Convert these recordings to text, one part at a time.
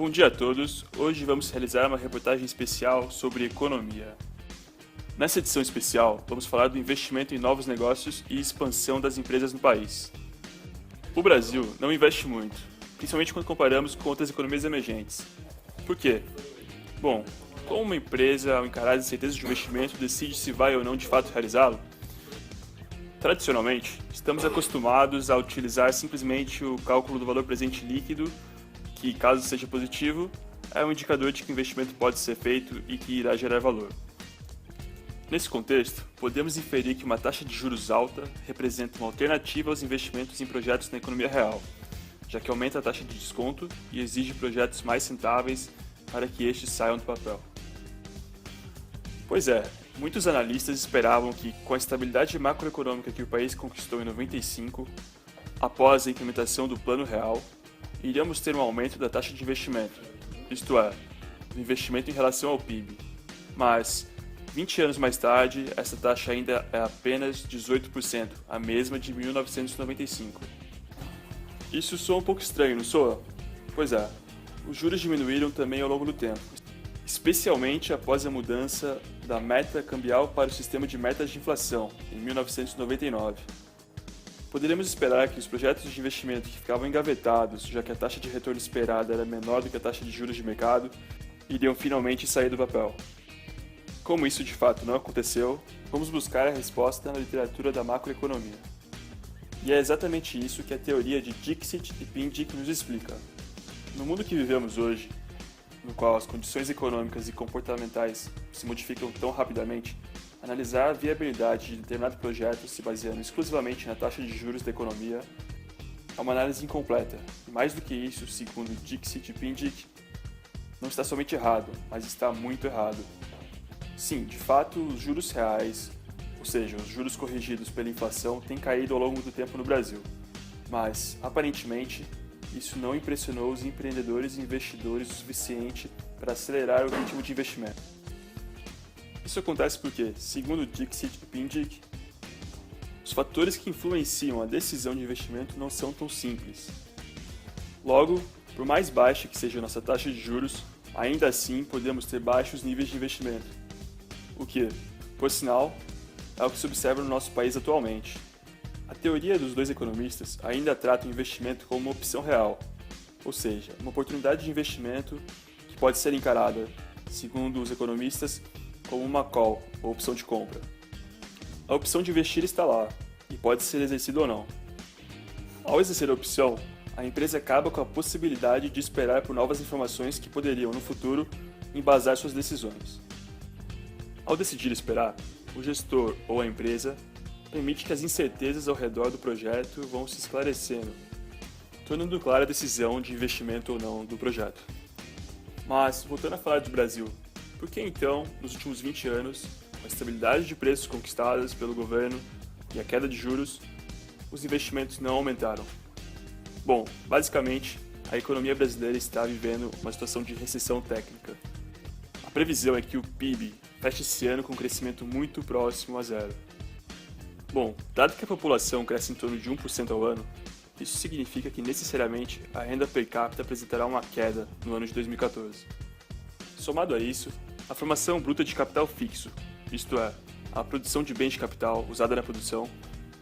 Bom dia a todos. Hoje vamos realizar uma reportagem especial sobre economia. Nessa edição especial, vamos falar do investimento em novos negócios e expansão das empresas no país. O Brasil não investe muito, principalmente quando comparamos com outras economias emergentes. Por quê? Bom, como uma empresa, ao encarar as incertezas de investimento, decide se vai ou não de fato realizá-lo? Tradicionalmente, estamos acostumados a utilizar simplesmente o cálculo do valor presente líquido, que, caso seja positivo, é um indicador de que o investimento pode ser feito e que irá gerar valor. Nesse contexto, podemos inferir que uma taxa de juros alta representa uma alternativa aos investimentos em projetos na economia real, já que aumenta a taxa de desconto e exige projetos mais rentáveis para que estes saiam do papel. Pois é, muitos analistas esperavam que, com a estabilidade macroeconômica que o país conquistou em 95, após a implementação do Plano Real, iríamos ter um aumento da taxa de investimento, isto é, do investimento em relação ao PIB. Mas, 20 anos mais tarde, essa taxa ainda é apenas 18%, a mesma de 1995. Isso soa um pouco estranho, não soa? Pois é, os juros diminuíram também ao longo do tempo, especialmente após a mudança da meta cambial para o sistema de metas de inflação, em 1999. Poderíamos esperar que os projetos de investimento que ficavam engavetados, já que a taxa de retorno esperada era menor do que a taxa de juros de mercado, iriam finalmente sair do papel. Como isso de fato não aconteceu, vamos buscar a resposta na literatura da macroeconomia. E é exatamente isso que a teoria de Dixit e Pindyck nos explica. No mundo que vivemos hoje, no qual as condições econômicas e comportamentais se modificam tão rapidamente, analisar a viabilidade de determinado projeto se baseando exclusivamente na taxa de juros da economia é uma análise incompleta. E mais do que isso, segundo Dixit e Pindyck, não está somente errado, mas está muito errado. Sim, de fato, os juros reais, ou seja, os juros corrigidos pela inflação, têm caído ao longo do tempo no Brasil. Mas, aparentemente, isso não impressionou os empreendedores e investidores o suficiente para acelerar o ritmo de investimento. Isso acontece porque, segundo Dixit e Pindyck, os fatores que influenciam a decisão de investimento não são tão simples. Logo, por mais baixa que seja a nossa taxa de juros, ainda assim podemos ter baixos níveis de investimento. O que, por sinal, é o que se observa no nosso país atualmente. A teoria dos dois economistas ainda trata o investimento como uma opção real, ou seja, uma oportunidade de investimento que pode ser encarada, segundo os economistas, como uma call, ou opção de compra. A opção de investir está lá, e pode ser exercida ou não. Ao exercer a opção, a empresa acaba com a possibilidade de esperar por novas informações que poderiam, no futuro, embasar suas decisões. Ao decidir esperar, o gestor ou a empresa permite que as incertezas ao redor do projeto vão se esclarecendo, tornando clara a decisão de investimento ou não do projeto. Mas, voltando a falar do Brasil, por que então, nos últimos 20 anos, com a estabilidade de preços conquistadas pelo governo e a queda de juros, os investimentos não aumentaram? Bom, basicamente, a economia brasileira está vivendo uma situação de recessão técnica. A previsão é que o PIB feche esse ano com um crescimento muito próximo a zero. Bom, dado que a população cresce em torno de 1% ao ano, isso significa que necessariamente a renda per capita apresentará uma queda no ano de 2014. Somado a isso, a formação bruta de capital fixo, isto é, a produção de bens de capital usada na produção,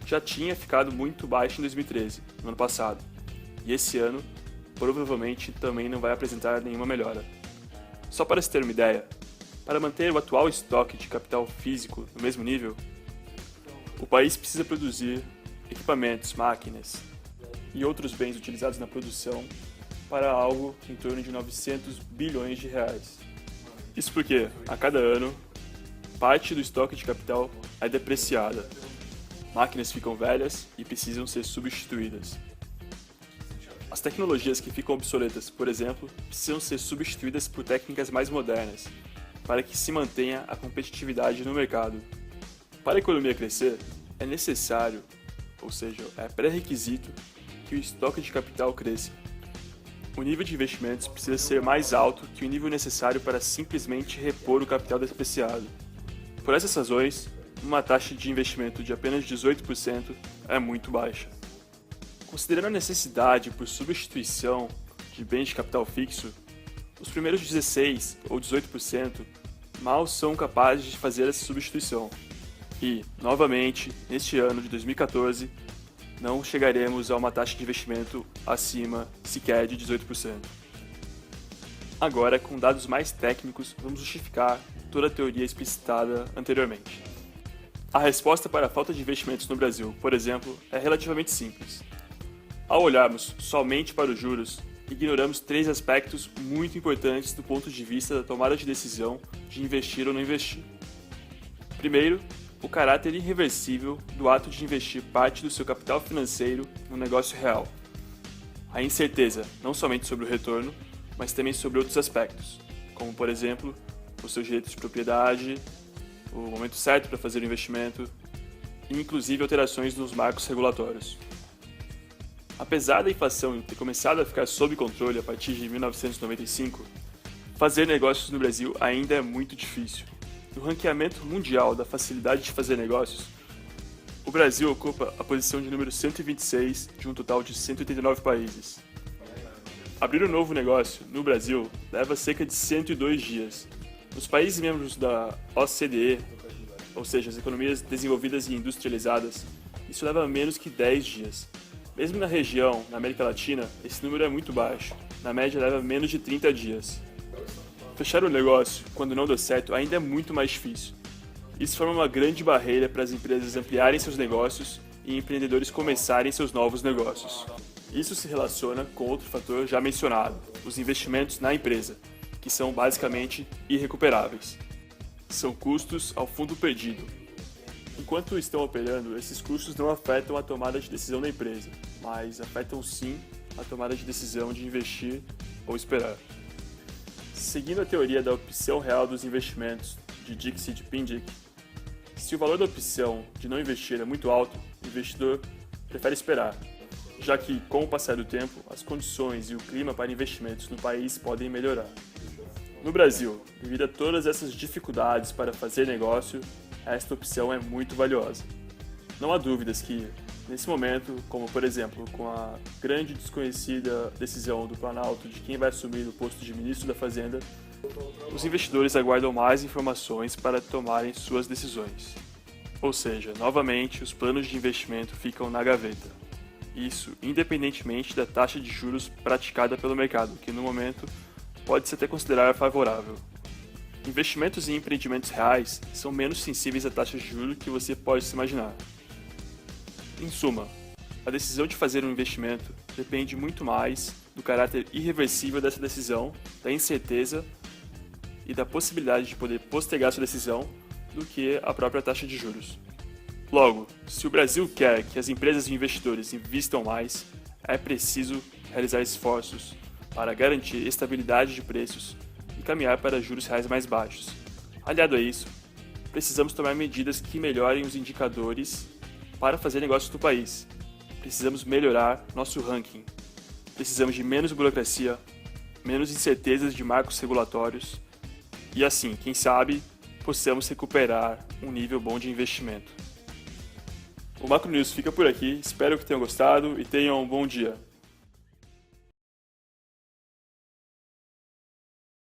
já tinha ficado muito baixa em 2013, no ano passado, e esse ano provavelmente também não vai apresentar nenhuma melhora. Só para se ter uma ideia, para manter o atual estoque de capital físico no mesmo nível, o país precisa produzir equipamentos, máquinas e outros bens utilizados na produção para algo em torno de 900 bilhões de reais. Isso porque, a cada ano, parte do estoque de capital é depreciada. Máquinas ficam velhas e precisam ser substituídas. As tecnologias que ficam obsoletas, por exemplo, precisam ser substituídas por técnicas mais modernas, para que se mantenha a competitividade no mercado. Para a economia crescer, é necessário, ou seja, é pré-requisito, que o estoque de capital cresça. O nível de investimentos precisa ser mais alto que o nível necessário para simplesmente repor o capital depreciado. Por essas razões, uma taxa de investimento de apenas 18% é muito baixa. Considerando a necessidade por substituição de bens de capital fixo, Os primeiros 16 ou 18% mal são capazes de fazer essa substituição. E, novamente, neste ano de 2014, não chegaremos a uma taxa de investimento acima sequer de 18%. Agora, com dados mais técnicos, vamos justificar toda a teoria explicitada anteriormente. A resposta para a falta de investimentos no Brasil, por exemplo, é relativamente simples. Ao olharmos somente para os juros, ignoramos 3 aspectos muito importantes do ponto de vista da tomada de decisão de investir ou não investir. Primeiro, o caráter irreversível do ato de investir parte do seu capital financeiro no negócio real. A incerteza não somente sobre o retorno, mas também sobre outros aspectos, como, por exemplo, os seus direitos de propriedade, o momento certo para fazer o investimento e, inclusive, alterações nos marcos regulatórios. Apesar da inflação ter começado a ficar sob controle a partir de 1995, fazer negócios no Brasil ainda é muito difícil. No ranqueamento mundial da facilidade de fazer negócios, o Brasil ocupa a posição de número 126 de um total de 189 países. Abrir um novo negócio no Brasil leva cerca de 102 dias. Nos países membros da OCDE, ou seja, as economias desenvolvidas e industrializadas, isso leva menos que 10 dias. Mesmo na região, na América Latina, esse número é muito baixo. Na média, leva menos de 30 dias. Fechar o negócio, quando não deu certo, ainda é muito mais difícil. Isso forma uma grande barreira para as empresas ampliarem seus negócios e empreendedores começarem seus novos negócios. Isso se relaciona com outro fator já mencionado, os investimentos na empresa, que são basicamente irrecuperáveis. São custos ao fundo perdido. Enquanto estão operando, esses custos não afetam a tomada de decisão da empresa, mas afetam sim a tomada de decisão de investir ou esperar. Seguindo a teoria da opção real dos investimentos de Dixit-Pindick, se o valor da opção de não investir é muito alto, o investidor prefere esperar, já que, com o passar do tempo, as condições e o clima para investimentos no país podem melhorar. No Brasil, devido a todas essas dificuldades para fazer negócio, esta opção é muito valiosa. Não há dúvidas que, nesse momento, como por exemplo com a grande desconhecida decisão do Planalto de quem vai assumir o posto de ministro da Fazenda, os investidores aguardam mais informações para tomarem suas decisões. Ou seja, novamente, os planos de investimento ficam na gaveta. Isso independentemente da taxa de juros praticada pelo mercado, que no momento pode-se até considerar favorável. Investimentos em empreendimentos reais são menos sensíveis à taxa de juros que você pode se imaginar. Em suma, a decisão de fazer um investimento depende muito mais do caráter irreversível dessa decisão, da incerteza e da possibilidade de poder postergar sua decisão do que a própria taxa de juros. Logo, se o Brasil quer que as empresas e investidores invistam mais, é preciso realizar esforços para garantir estabilidade de preços e caminhar para juros reais mais baixos. Aliado a isso, precisamos tomar medidas que melhorem os indicadores para fazer negócios no país. Precisamos melhorar nosso ranking. Precisamos de menos burocracia, menos incertezas de marcos regulatórios e assim, quem sabe, possamos recuperar um nível bom de investimento. O Macro News fica por aqui, espero que tenham gostado e tenham um bom dia.